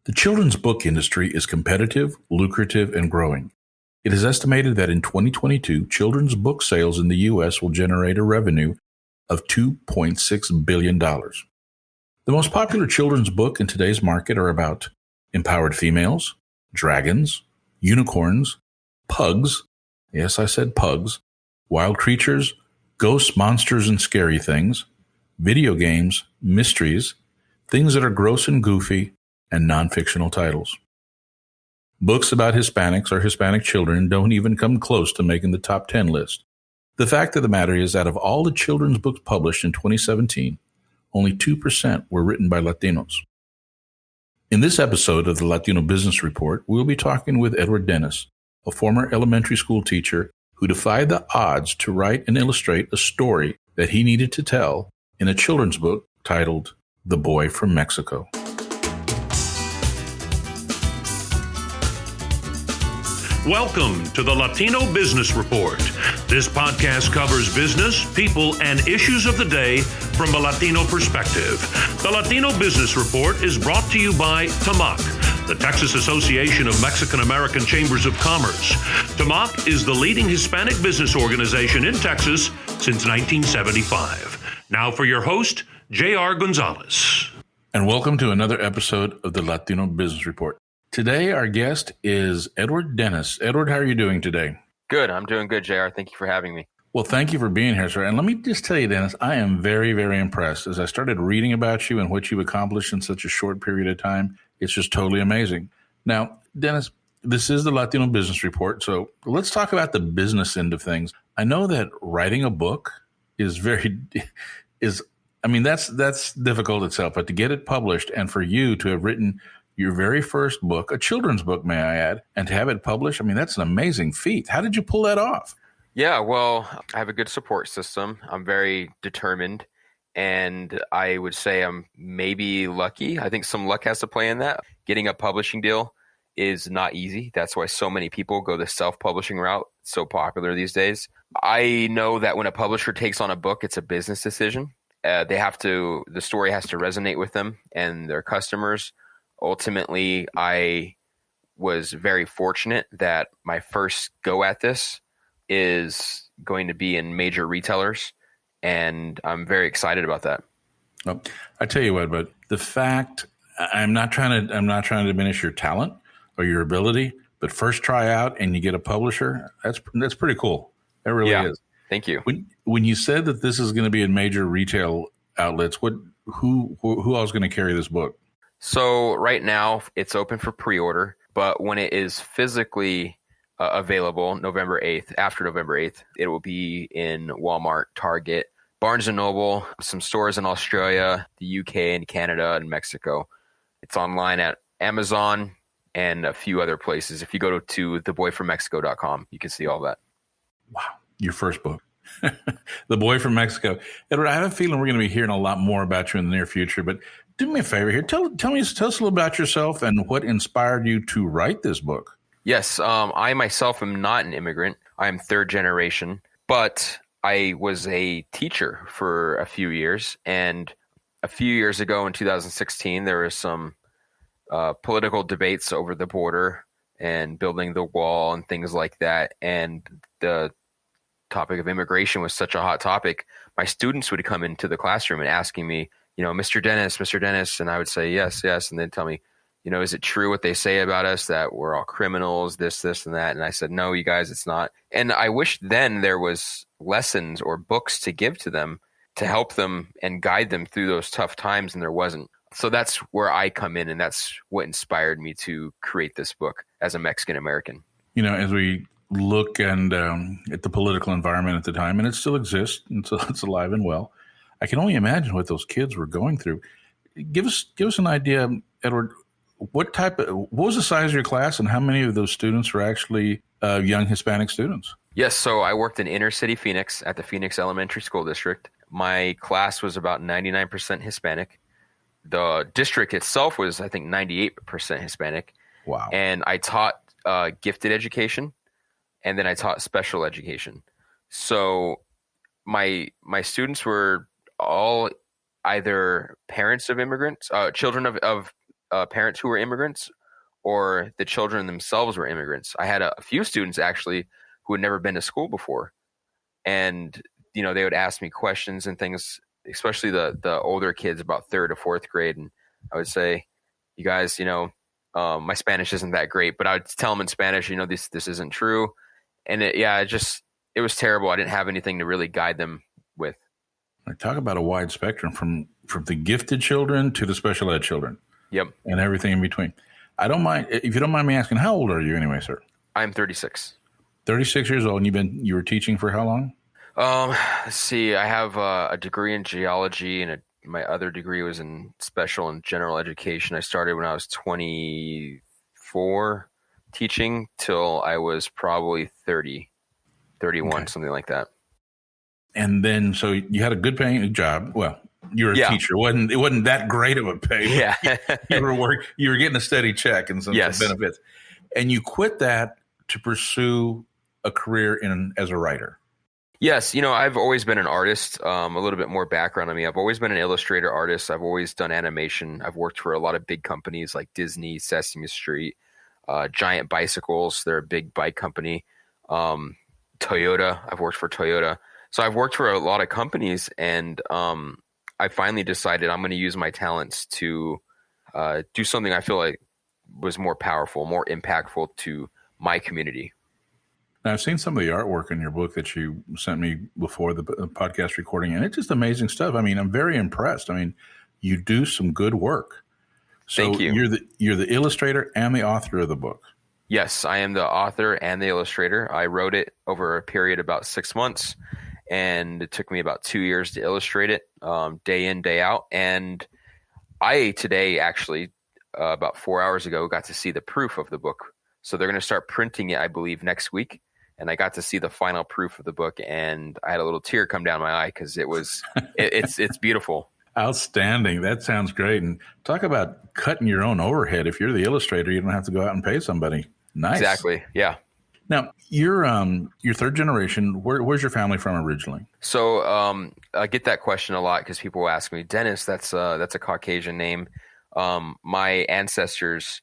The children's book industry is competitive, lucrative, and growing. It is estimated that in 2022, children's book sales in the U.S. will generate a revenue of $2.6 billion. The most popular children's book in today's market are about empowered females, dragons, unicorns, pugs, yes, I said pugs, wild creatures, ghosts, monsters, and scary things, video games, mysteries, things that are gross and goofy, and non-fictional titles. Books about Hispanics or Hispanic children don't even come close to making the top 10 list. The fact of the matter is, out of all the children's books published in 2017, only 2% were written by Latinos. In this episode of the Latino Business Report, we'll be talking with Edward Dennis, a former elementary school teacher who defied the odds to write and illustrate a story that he needed to tell in a children's book titled The Boy from Mexico. Welcome to the Latino Business Report. This podcast covers business, people, and issues of the day from a Latino perspective. The Latino Business Report is brought to you by TAMAC, the Texas Association of Mexican American Chambers of Commerce. TAMAC is the leading Hispanic business organization in Texas since 1975. Now for your host, J.R. Gonzalez. And welcome to another episode of the Latino Business Report. Today, our guest is Edward Dennis. Edward, how are you doing today? Good. I'm doing good, JR. Thank you for having me. Well, thank you for being here, sir. And let me just tell you, Dennis, I am very, very impressed. As I started reading about you and what you've accomplished in such a short period of time, it's just totally amazing. Now, Dennis, this is the Latino Business Report, so let's talk about the business end of things. I know that writing a book is that's difficult itself, but to get it published and for you to have written your very first book, a children's book, may I add, and to have it published, that's an amazing feat. How did you pull that off? Yeah, well, I have a good support system. I'm very determined, and I would say I'm maybe lucky. I think some luck has to play in that. Getting a publishing deal is not easy. That's why so many people go the self-publishing route. It's so popular these days. I know that when a publisher takes on a book, it's a business decision. The story has to resonate with them and their customers. Ultimately, I was very fortunate that my first go at this is going to be in major retailers, and I'm very excited about that. Well, I tell you what, but the fact I'm not trying to diminish your talent or your ability, but first try out and you get a publisher, that's pretty cool. That really is. Thank you. When you said that this is going to be in major retail outlets, who else is going to carry this book? So right now it's open for pre-order, but when it is physically available after November 8th, it will be in Walmart, Target, Barnes & Noble, some stores in Australia, the UK, and Canada, and Mexico. It's online at Amazon and a few other places. If you go to theboyfrommexico.com, you can see all that. Wow. Your first book. The Boy from Mexico. Edward, I have a feeling we're going to be hearing a lot more about you in the near future, but do me a favor here. Tell us a little about yourself and what inspired you to write this book. Yes, I myself am not an immigrant. I am third generation, but I was a teacher for a few years. And a few years ago in 2016, there was some political debates over the border and building the wall and things like that. And the topic of immigration was such a hot topic. My students would come into the classroom and asking me, Mr. Dennis, and I would say, yes. And they'd tell me, is it true what they say about us, that we're all criminals, this, and that? And I said, no, you guys, it's not. And I wish then there was lessons or books to give to them to help them and guide them through those tough times, and there wasn't. So that's where I come in, and that's what inspired me to create this book as a Mexican American. As we look and at the political environment at the time, and it still exists, and so it's alive and well, I can only imagine what those kids were going through. Give us an idea, Edward. What was the size of your class, and how many of those students were actually young Hispanic students? Yes, so I worked in inner city Phoenix at the Phoenix Elementary School District. My class was about 99% Hispanic. The district itself was, I think, 98% Hispanic. Wow. And I taught gifted education, and then I taught special education. So my students were all either parents of immigrants, children of parents who were immigrants, or the children themselves were immigrants. I had a few students actually who had never been to school before, and they would ask me questions and things, especially the older kids, about third or fourth grade, and I would say, "You guys, my Spanish isn't that great," but I would tell them in Spanish, this isn't true, and it was terrible. I didn't have anything to really guide them with. I talk about a wide spectrum from the gifted children to the special ed children. Yep, and everything in between. I don't mind if you don't mind me asking. How old are you anyway, sir? I'm 36. 36 years old, and you were teaching for how long? Let's see. I have a degree in geology, and my other degree was in special and general education. I started when I was 24 teaching till I was probably 30, 31, something like that. And then, so you had a good paying job. Well, you're a teacher. It wasn't that great of a pay. Yeah. you were getting a steady check and some benefits. And you quit that to pursue a career as a writer. Yes. I've always been an artist. A little bit more background on me. I've always been an illustrator artist. I've always done animation. I've worked for a lot of big companies like Disney, Sesame Street, Giant Bicycles. They're a big bike company. Toyota. I've worked for Toyota. So I've worked for a lot of companies, and I finally decided I'm going to use my talents to do something I feel like was more powerful, more impactful to my community. Now, I've seen some of the artwork in your book that you sent me before the podcast recording, and it's just amazing stuff. I mean, I'm very impressed. I mean, you do some good work. So Thank you. You're the illustrator and the author of the book. Yes, I am the author and the illustrator. I wrote it over a period of about 6 months, and it took me about 2 years to illustrate it, day in, day out. And I today, actually, about 4 hours ago, got to see the proof of the book. So they're going to start printing it, I believe, next week. And I got to see the final proof of the book, and I had a little tear come down my eye because it's beautiful. Outstanding. That sounds great. And talk about cutting your own overhead. If you're the illustrator, you don't have to go out and pay somebody. Nice. Exactly. Yeah. Now, you're third generation. Where's your family from originally? So I get that question a lot because people ask me, Dennis, that's a Caucasian name. My ancestors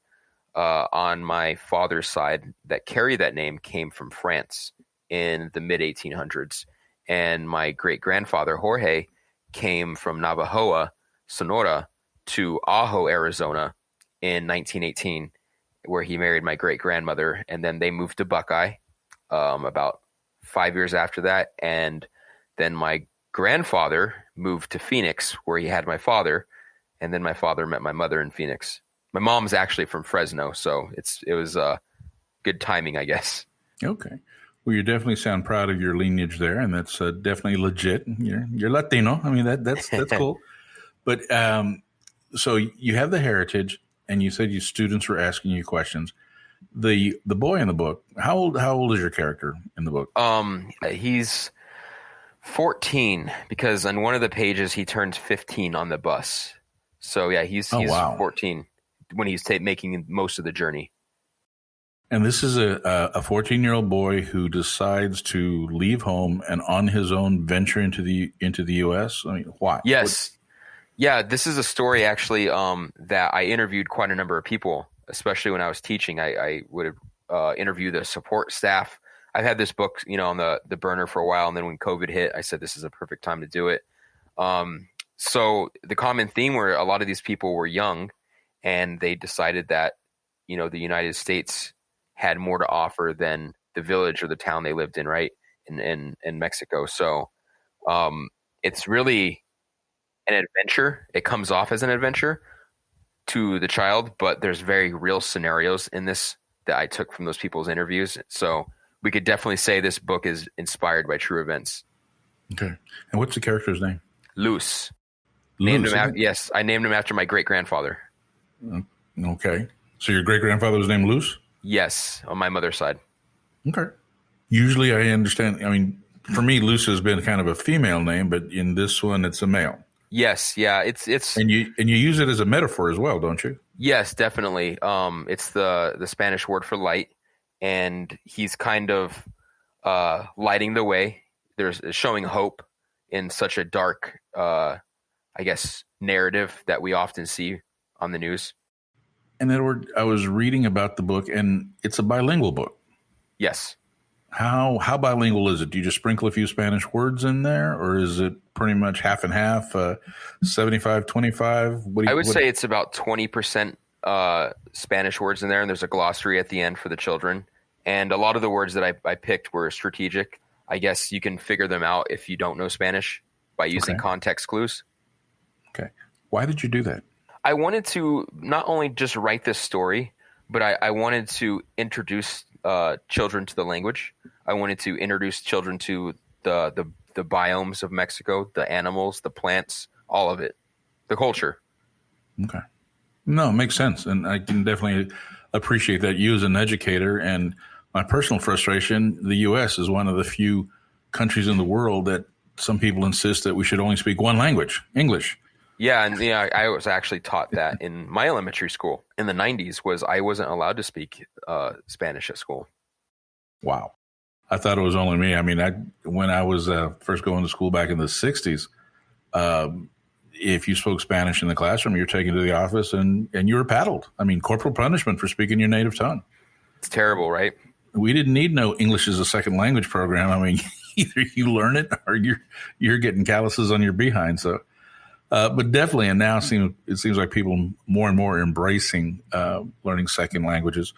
on my father's side that carry that name came from France in the mid 1800s. And my great grandfather, Jorge, came from Navajoa, Sonora to Ajo, Arizona in 1918, where he married my great grandmother. And then they moved to Buckeye about 5 years after that. And then my grandfather moved to Phoenix, where he had my father. And then my father met my mother in Phoenix. My mom's actually from Fresno, so it was good timing, I guess. Okay. Well, you definitely sound proud of your lineage there, and that's definitely legit. You're Latino. I mean, that's cool. But so you have the heritage, and you said your students were asking you questions. The boy in the book, how old is your character in the book? He's 14 because on one of the pages he turns 15 on the bus. So yeah, he's 14 when he's making most of the journey. And this is a 14-year-old boy who decides to leave home and on his own venture into the U.S. I mean, why? Yes. Yeah, this is a story actually that I interviewed quite a number of people, especially when I was teaching. I would interview the support staff. I've had this book, on the burner for a while, and then when COVID hit, I said this is a perfect time to do it. So the common theme were a lot of these people were young, and they decided that, the United States had more to offer than the village or the town they lived in, right? In Mexico. So it's really an adventure. It comes off as an adventure to the child, but there's very real scenarios in this that I took from those people's interviews. So we could definitely say this book is inspired by true events. Okay. And what's the character's name? Luz. Luz. I named him after my great-grandfather. Okay. So your great-grandfather was named Luz? Yes, on my mother's side. Okay. Usually I understand, I mean, for me, Luz has been kind of a female name, but in this one, it's a male. Yes, yeah, it's and you use it as a metaphor as well, don't you? Yes, definitely. It's the Spanish word for light, and he's kind of lighting the way. There's showing hope in such a dark, I guess, narrative that we often see on the news. And Edward, I was reading about the book, and it's a bilingual book. Yes. How bilingual is it? Do you just sprinkle a few Spanish words in there, or is it pretty much half and half, 75-25? I would say it's about 20% Spanish words in there, and there's a glossary at the end for the children. And a lot of the words that I picked were strategic. I guess you can figure them out if you don't know Spanish by using context clues. Okay. Why did you do that? I wanted to not only just write this story, but I wanted to introduce children to the language. I wanted to introduce children to the biomes of Mexico, the animals, the plants, all of it, the culture. Okay. No, it makes sense. And I can definitely appreciate that. You as an educator, and my personal frustration, the U.S. is one of the few countries in the world that some people insist that we should only speak one language, English. Yeah, and I was actually taught that in my elementary school in the 90s. I wasn't allowed to speak Spanish at school. Wow. I thought it was only me. I mean, when I was first going to school back in the 60s, if you spoke Spanish in the classroom, you're taken to the office and you were paddled. I mean, corporal punishment for speaking your native tongue. It's terrible, right? We didn't need no English as a second language program. I mean, either you learn it or you're getting calluses on your behind. So, but definitely, and now it seems like people more and more embracing learning second languages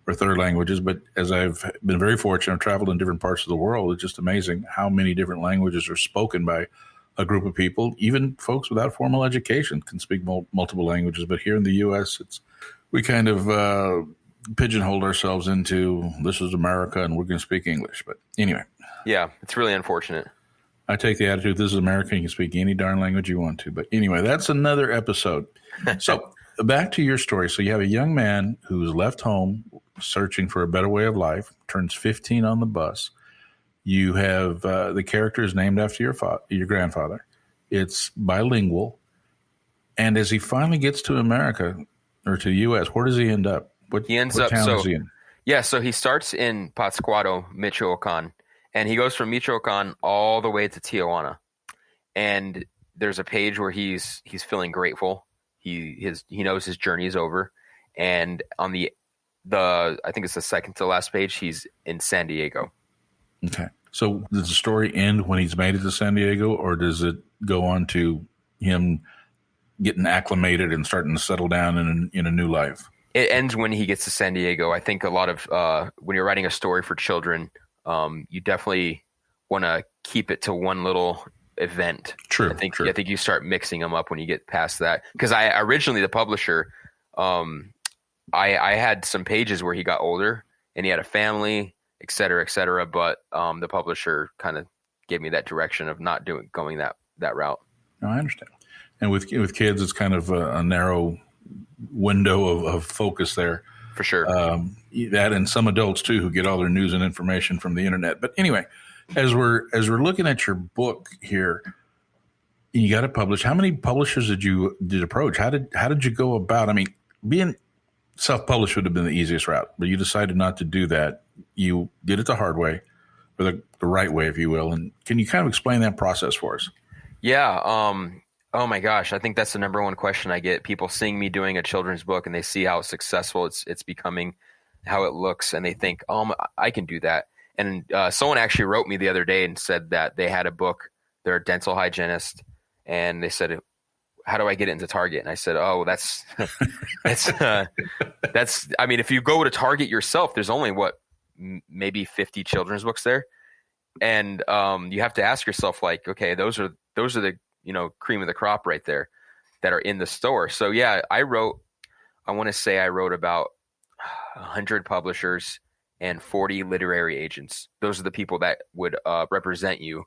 or third languages. But as I've been very fortunate, I've traveled in different parts of the world. It's just amazing how many different languages are spoken by a group of people. Even folks without formal education can speak multiple languages. But here in the U.S., we kind of pigeonholed ourselves into this is America and we're going to speak English. But anyway. Yeah, it's really unfortunate. I take the attitude, this is America, you can speak any darn language you want to. But anyway, that's another episode. So back to your story. So you have a young man who's left home searching for a better way of life, turns 15 on the bus. You have the character is named after your grandfather. It's bilingual. And as he finally gets to America or to the U.S., where does he end up? What town is he in? Yeah, so he starts in Pátzcuaro, Michoacán, and he goes from Michoacán all the way to Tijuana. And there's a page where he's feeling grateful. He knows his journey is over. And on the I think it's the second to last page, he's in San Diego. Okay. So does the story end when he's made it to San Diego, or does it go on to him getting acclimated and starting to settle down in a new life? It ends when he gets to San Diego. I think a lot of when you're writing a story for children, you definitely want to keep it to one little event. True. I think you start mixing them up when you get past that. Because I originally, the publisher, I had some pages where he got older and he had a family, et cetera, but the publisher kind of gave me that direction of not going that route. No, I understand. And with kids, it's kind of a narrow window of focus there. For sure. That and some adults too who get all their news and information from the internet. But anyway, as we're looking at your book here, you got it published. How many publishers did you approach? How did you go about? I mean, being self-published would have been the easiest route, but you decided not to do that. You did it the hard way, or the right way, if you will. And can you kind of explain that process for us? Yeah. Oh my gosh. I think that's the number one question I get. People seeing me doing a children's book and they see how successful it's becoming, how it looks, and they think, oh, I can do that. And someone actually wrote me the other day and said that they had a book. They're a dental hygienist, and they said, how do I get it into Target? And I said, oh, that's I mean, if you go to Target yourself, there's only maybe 50 children's books there. And you have to ask yourself, like, okay, those are the, cream of the crop right there that are in the store. So yeah, I want to say I wrote about 100 publishers and 40 literary agents. Those are the people that would represent you.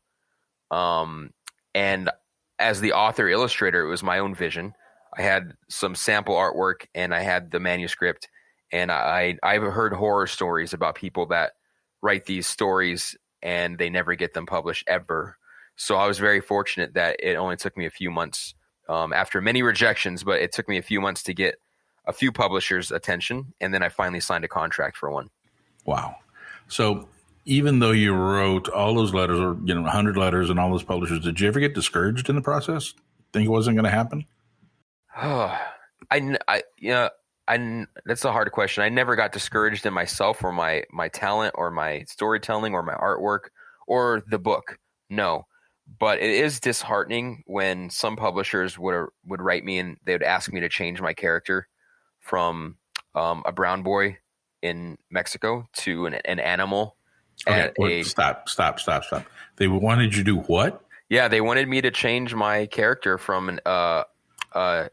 And as the author illustrator, it was my own vision. I had some sample artwork and I had the manuscript, and I've heard horror stories about people that write these stories and they never get them published ever. So I was very fortunate that it only took me a few months after many rejections, but it took me a few months to get a few publishers' attention. And then I finally signed a contract for one. Wow. So even though you wrote all those letters, or 100 letters and all those publishers, did you ever get discouraged in the process? Think it wasn't going to happen? That's a hard question. I never got discouraged in myself or my talent or my storytelling or my artwork or the book. No. But it is disheartening when some publishers would write me and they would ask me to change my character from a brown boy in Mexico to an animal. Okay, stop. They wanted you to do what? Yeah, they wanted me to change my character from an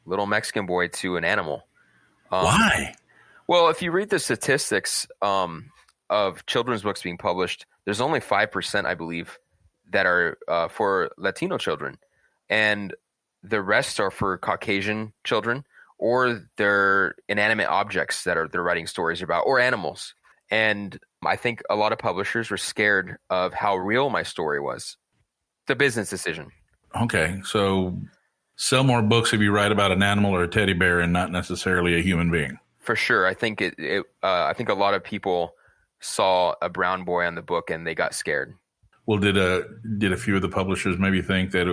little Mexican boy to an animal. Why? Well, if you read the statistics of children's books being published, there's only 5%, I believe, that are for Latino children, and the rest are for Caucasian children, or they're inanimate objects that they're writing stories about, or animals. And I think a lot of publishers were scared of how real my story was. The business decision. Okay, so sell more books if you write about an animal or a teddy bear and not necessarily a human being. For sure, I think I think a lot of people saw a brown boy on the book and they got scared. Well, did a few of the publishers maybe think that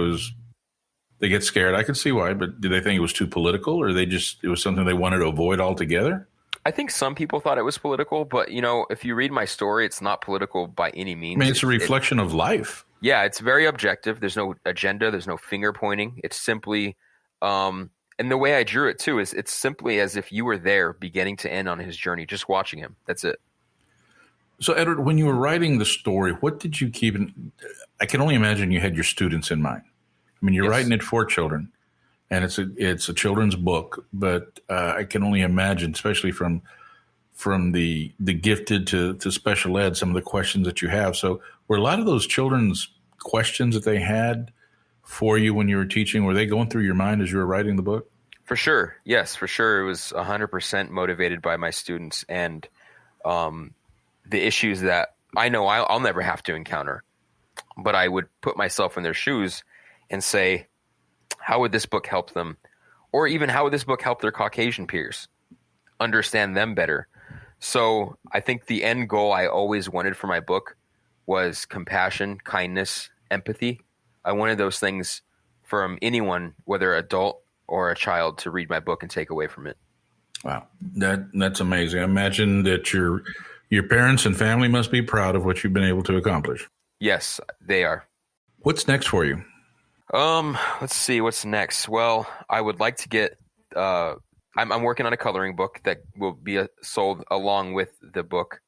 they get scared? I could see why, but did they think it was too political, or it was something they wanted to avoid altogether? I think some people thought it was political, but if you read my story, it's not political by any means. I mean, it's a reflection of life. Yeah, it's very objective. There's no agenda. There's no finger pointing. It's simply, and the way I drew it too is it's simply as if you were there, beginning to end on his journey, just watching him. That's it. So, Edward, when you were writing the story, what did you keep in? I can only imagine you had your students in mind. I mean, you're writing it for children, and it's a children's book. But I can only imagine, especially from the gifted to special ed, some of the questions that you have. So, were a lot of those children's questions that they had for you when you were teaching, were they going through your mind as you were writing the book? For sure, yes, for sure. It was 100% motivated by my students and the issues that I know I'll never have to encounter, but I would put myself in their shoes and say, how would this book help them? Or even how would this book help their Caucasian peers understand them better? So I think the end goal I always wanted for my book was compassion, kindness, empathy. I wanted those things from anyone, whether adult or a child, to read my book and take away from it. Wow. That's amazing. I imagine that your parents and family must be proud of what you've been able to accomplish. Yes, they are. What's next for you? Let's see what's next. Well, I would like to get. I'm working on a coloring book that will be sold along with the book.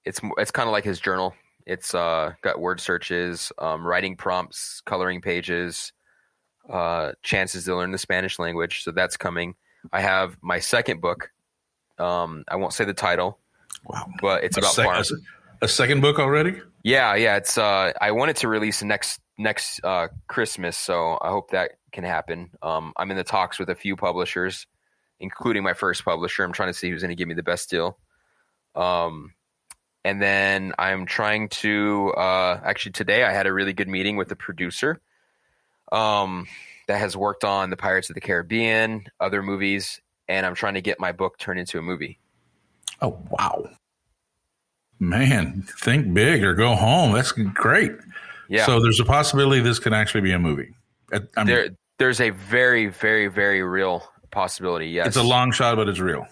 It's kind of like his journal. It's got word searches, writing prompts, coloring pages, chances to learn the Spanish language. So that's coming. I have my second book. I won't say the title. Wow. But it's about farm. A second book already? Yeah. It's I want it to release next Christmas, so I hope that can happen. I'm in the talks with a few publishers, including my first publisher. I'm trying to see who's going to give me the best deal. And then I'm trying to actually today I had a really good meeting with the producer that has worked on the Pirates of the Caribbean, other movies, and I'm trying to get my book turned into a movie. Oh, wow. Man, think big or go home. That's great. Yeah. So there's a possibility this can actually be a movie. There's a very, very, very real possibility, yes. It's a long shot, but it's real.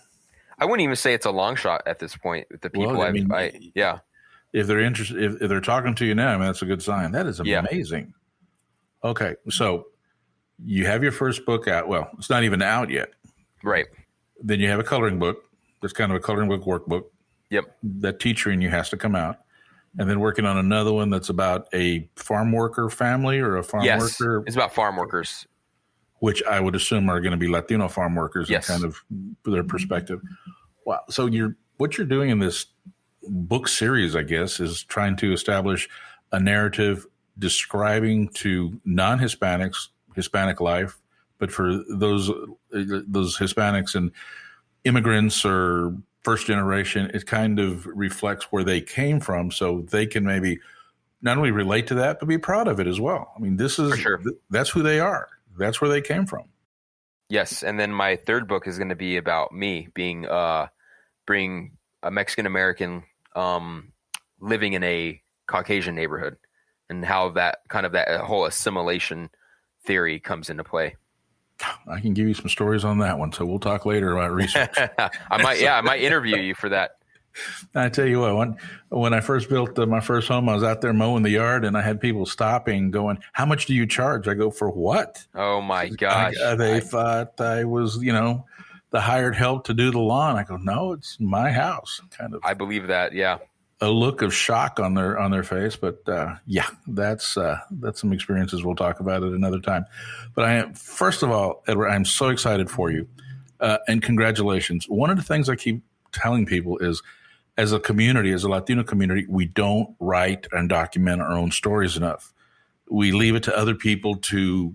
I wouldn't even say it's a long shot at this point with the people yeah. If they're interested, if they're talking to you now, I mean, that's a good sign. That is amazing. Yeah. Okay. So you have your first book out. Well, it's not even out yet. Right. Then you have a coloring book. That's kind of a coloring book workbook. Yep. That teacher in you has to come out. And then working on another one that's about a farm worker family or a farm worker. It's about farm workers. Which I would assume are going to be Latino farm workers and kind of their perspective. Wow. So what you're doing in this book series, I guess, is trying to establish a narrative describing to non-Hispanics, Hispanic life, but for those Hispanics and immigrants or first generation, it kind of reflects where they came from, so they can maybe not only relate to that, but be proud of it as well. I mean, that's who they are. That's where they came from. Yes, and then my third book is going to be about me being a Mexican American living in a Caucasian neighborhood, and how that whole assimilation theory comes into play. I can give you some stories on that one. So we'll talk later about research. I might interview you for that. I tell you what, when I first built my first home, I was out there mowing the yard, and I had people stopping, going, "How much do you charge?" I go, "For what?" Oh my gosh! They thought I was, the hired help to do the lawn. I go, "No, it's my house." Kind of. I believe that. Yeah. A look of shock on their face, but that's some experiences we'll talk about at another time. But first of all, Edward, I'm so excited for you, and congratulations. One of the things I keep telling people is, as a community, as a Latino community, we don't write and document our own stories enough. We leave it to other people to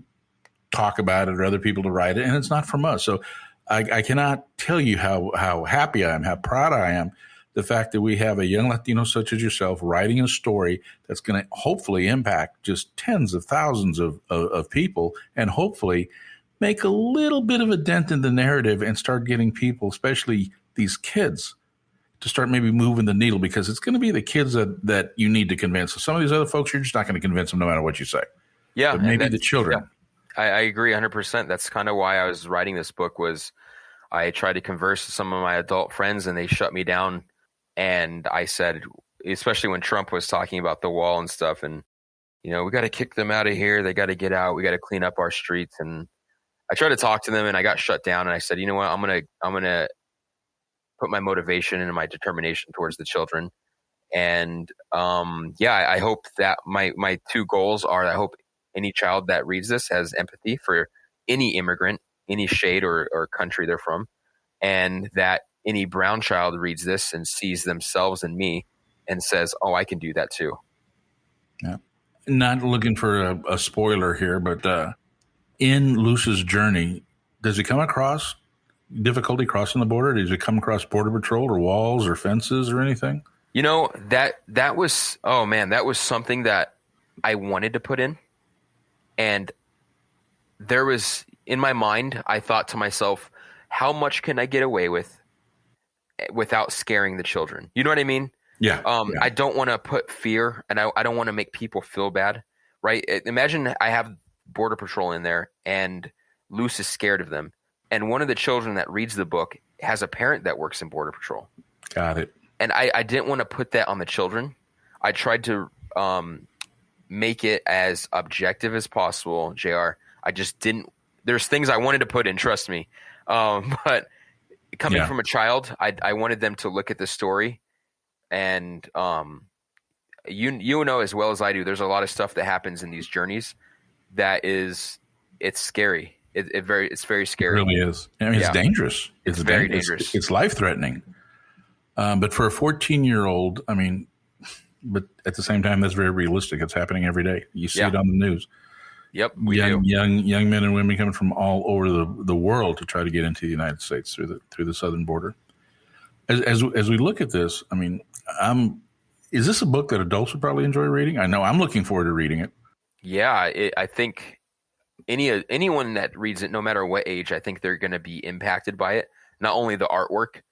talk about it or other people to write it, and it's not from us. So I cannot tell you how happy I am, how proud I am, the fact that we have a young Latino such as yourself writing a story that's going to hopefully impact just tens of thousands of people, and hopefully make a little bit of a dent in the narrative and start getting people, especially these kids, to start maybe moving the needle, because it's going to be the kids that you need to convince. So some of these other folks, you're just not going to convince them no matter what you say. Yeah. But maybe the children. Yeah, I agree 100%. That's kind of why I was writing this book. Was I tried to converse with some of my adult friends, and they shut me down. And I said, especially when Trump was talking about the wall and stuff, and, we got to kick them out of here. They got to get out. We got to clean up our streets. And I tried to talk to them, and I got shut down. And I said, you know what, I'm going to put my motivation and my determination towards the children. And I hope that my two goals are, I hope any child that reads this has empathy for any immigrant, any shade or country they're from, and that any brown child reads this and sees themselves in me and says, "Oh, I can do that too." Yeah. Not looking for a spoiler here, but in Luz's journey, does he come across difficulty crossing the border? Does he come across border patrol or walls or fences or anything? That was, oh man, that was something that I wanted to put in. And there was, in my mind, I thought to myself, how much can I get away with without scaring the children? You know what I mean? Yeah. I don't want to put fear, and I don't want to make people feel bad, right? Imagine I have Border Patrol in there, and Luz is scared of them. And one of the children that reads the book has a parent that works in Border Patrol. Got it. And I didn't want to put that on the children. I tried to make it as objective as possible, JR. I just didn't. There's things I wanted to put in, trust me. But coming from a child, I wanted them to look at the story. And you know as well as I do, there's a lot of stuff that happens in these journeys that it's scary. It's very scary. It really is. I mean, it's dangerous. It's very dangerous. It's life-threatening. But for a 14-year-old, I mean, but at the same time, that's very realistic. It's happening every day. You see it on the news. Yep, we do. Young men and women coming from all over the world to try to get into the United States through the southern border. As we look at this, I mean, is this a book that adults would probably enjoy reading? I know I'm looking forward to reading it. Yeah, I think anyone that reads it, no matter what age, I think they're going to be impacted by it. Not only the artwork.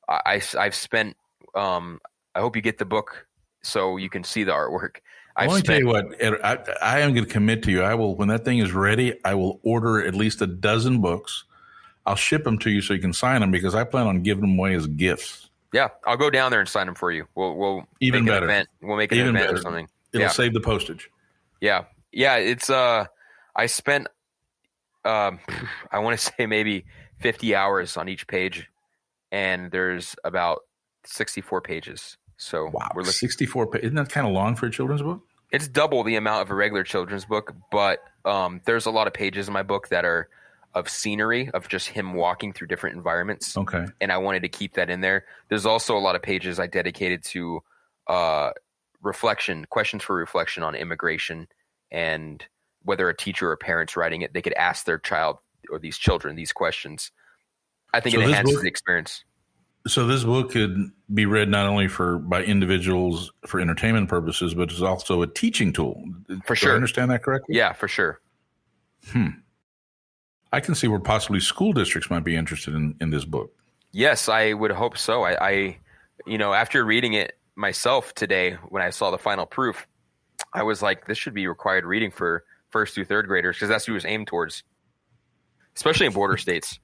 I've spent. I hope you get the book so you can see the artwork. Let me tell you what, Ed, I am going to commit to you. I will, when that thing is ready, I will order at least a dozen books. I'll ship them to you so you can sign them, because I plan on giving them away as gifts. Yeah, I'll go down there and sign them for you. We'll even make better. An event. We'll make an even event better. or something. It'll save the postage. Yeah. It's I spent I want to say maybe 50 hours on each page, and there's about 64 pages. So wow, 64 pages. Isn't that kind of long for a children's book? It's double the amount of a regular children's book, but there's a lot of pages in my book that are of scenery, of just him walking through different environments. Okay. And I wanted to keep that in there. There's also a lot of pages I dedicated to questions for reflection on immigration, and whether a teacher or parent's writing it, they could ask their child or these children these questions. I think it enhances the experience. So this book could be read not only by individuals for entertainment purposes, but it's also a teaching tool. For sure. Do I understand that correctly? Yeah, for sure. I can see where possibly school districts might be interested in this book. Yes, I would hope so. I after reading it myself today, when I saw the final proof, I was like, this should be required reading for first through third graders, because that's who it was aimed towards. especially in border states.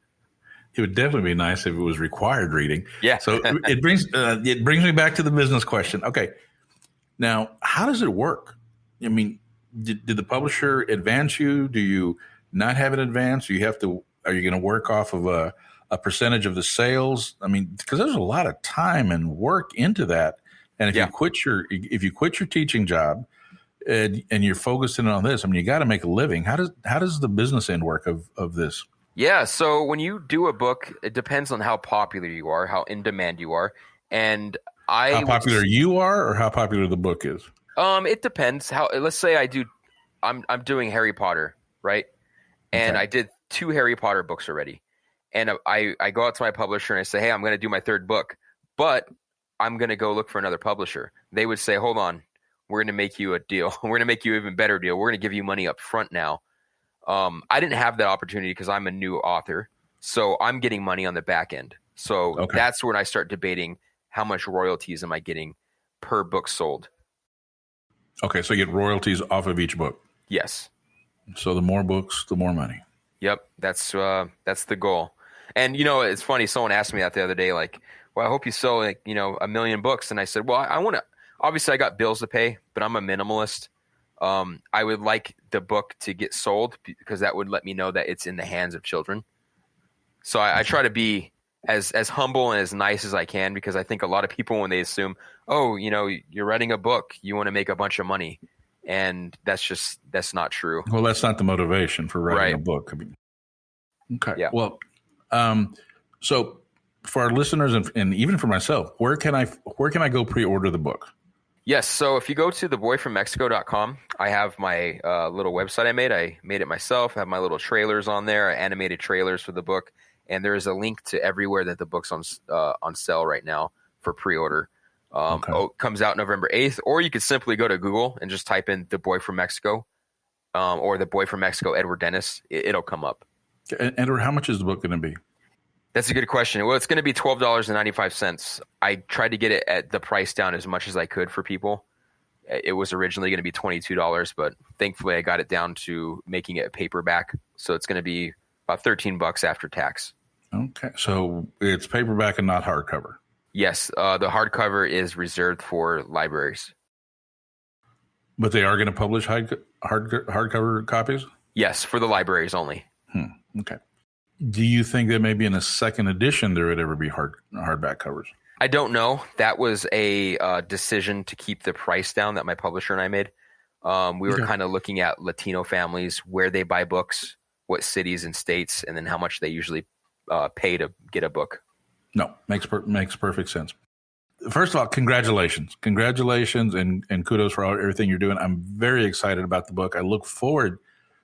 It would definitely be nice if it was required reading. Yeah. So it brings me back to the business question. Okay. Now, how does it work? I mean, did the publisher advance you? Do you not have an advance? Are you going to work off of a percentage of the sales? I mean, because there's a lot of time and work into that. And if you quit your teaching job and you're focusing on this, I mean, you got to make a living. How does the business end work of this? Yeah. So when you do a book, it depends on how popular you are, how in demand you are. And how popular you are or how popular the book is? It depends. Let's say I'm doing Harry Potter, right? And I did 2 Harry Potter books already. And I go out to my publisher and I say, hey, I'm going to do my 3rd book, but I'm going to go look for another publisher. They would say, hold on, we're going to make you a deal. We're going to make you an even better deal. We're going to give you money up front now. I didn't have that opportunity because I'm a new author. So I'm getting money on the back end. So that's when I start debating how much royalties am I getting per book sold. Okay, so you get royalties off of each book. Yes. So the more books, the more money. Yep, that's the goal. And it's funny. Someone asked me that the other day, like, "Well, I hope you sell 1 million books." And I said, "Well, I want to. Obviously, I got bills to pay, but I'm a minimalist. I would like the book to get sold because that would let me know that it's in the hands of children. So I try to be as humble and as nice as I can because I think a lot of people, when they assume, oh, you're writing a book, you want to make a bunch of money. And that's not true. Well, that's not the motivation for writing a book. I mean, okay. Yeah. Well, so for our listeners and even for myself, where can I go pre-order the book? Yes. So if you go to theboyfrommexico.com, I have my little website I made. I made it myself. I have my little trailers on there, animated trailers for the book. And there is a link to everywhere that the book's on sale right now for pre-order. Comes out November 8th. Or you could simply go to Google and just type in The Boy from Mexico or The Boy from Mexico, Edward Dennis. It'll come up. Edward, how much is the book going to be? That's a good question. Well, it's going to be $12.95. I tried to get it at the price down as much as I could for people. It was originally going to be $22, but thankfully I got it down to making it a paperback. So it's going to be about $13 after tax. Okay. So it's paperback and not hardcover. Yes. The hardcover is reserved for libraries. But they are going to publish hardcover copies? Yes, for the libraries only. Okay. Do you think that maybe in a second edition there would ever be hardback covers? I don't know. That was a decision to keep the price down that my publisher and I made. We were kind of looking at Latino families, where they buy books, what cities and states, and then how much they usually pay to get a book. No, makes perfect sense. First of all, congratulations and kudos for everything you're doing. I'm very excited about the book. I look forward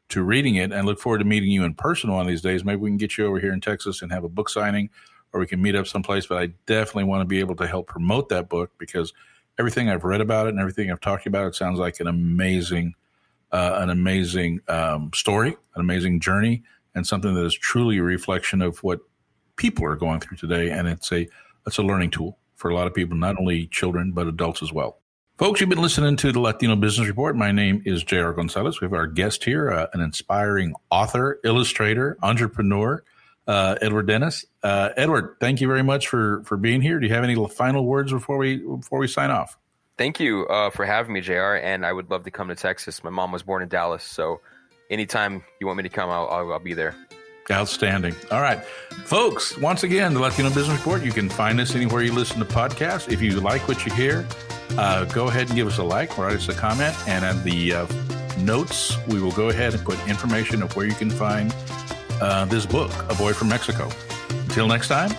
to reading it and look forward to meeting you in person one of these days. Maybe we can get you over here in Texas and have a book signing, or we can meet up someplace. But I definitely want to be able to help promote that book because everything I've read about it and everything I've talked about, it sounds like an amazing story, an amazing journey, and something that is truly a reflection of what people are going through today. And it's a learning tool for a lot of people, not only children, but adults as well. Folks, you've been listening to the Latino Business Report. My name is J.R. Gonzalez. We have our guest here, an inspiring author, illustrator, entrepreneur, Edward Dennis. Edward, thank you very much for being here. Do you have any final words before we sign off? Thank you for having me, JR, and I would love to come to Texas. My mom was born in Dallas, so anytime you want me to come, I'll be there. Outstanding. All right. Folks, once again, the Latino Business Report, you can find us anywhere you listen to podcasts. If you like what you hear, go ahead and give us a like, write us a comment, and at the notes, we will go ahead and put information of where you can find this book, A Boy from Mexico. Until next time.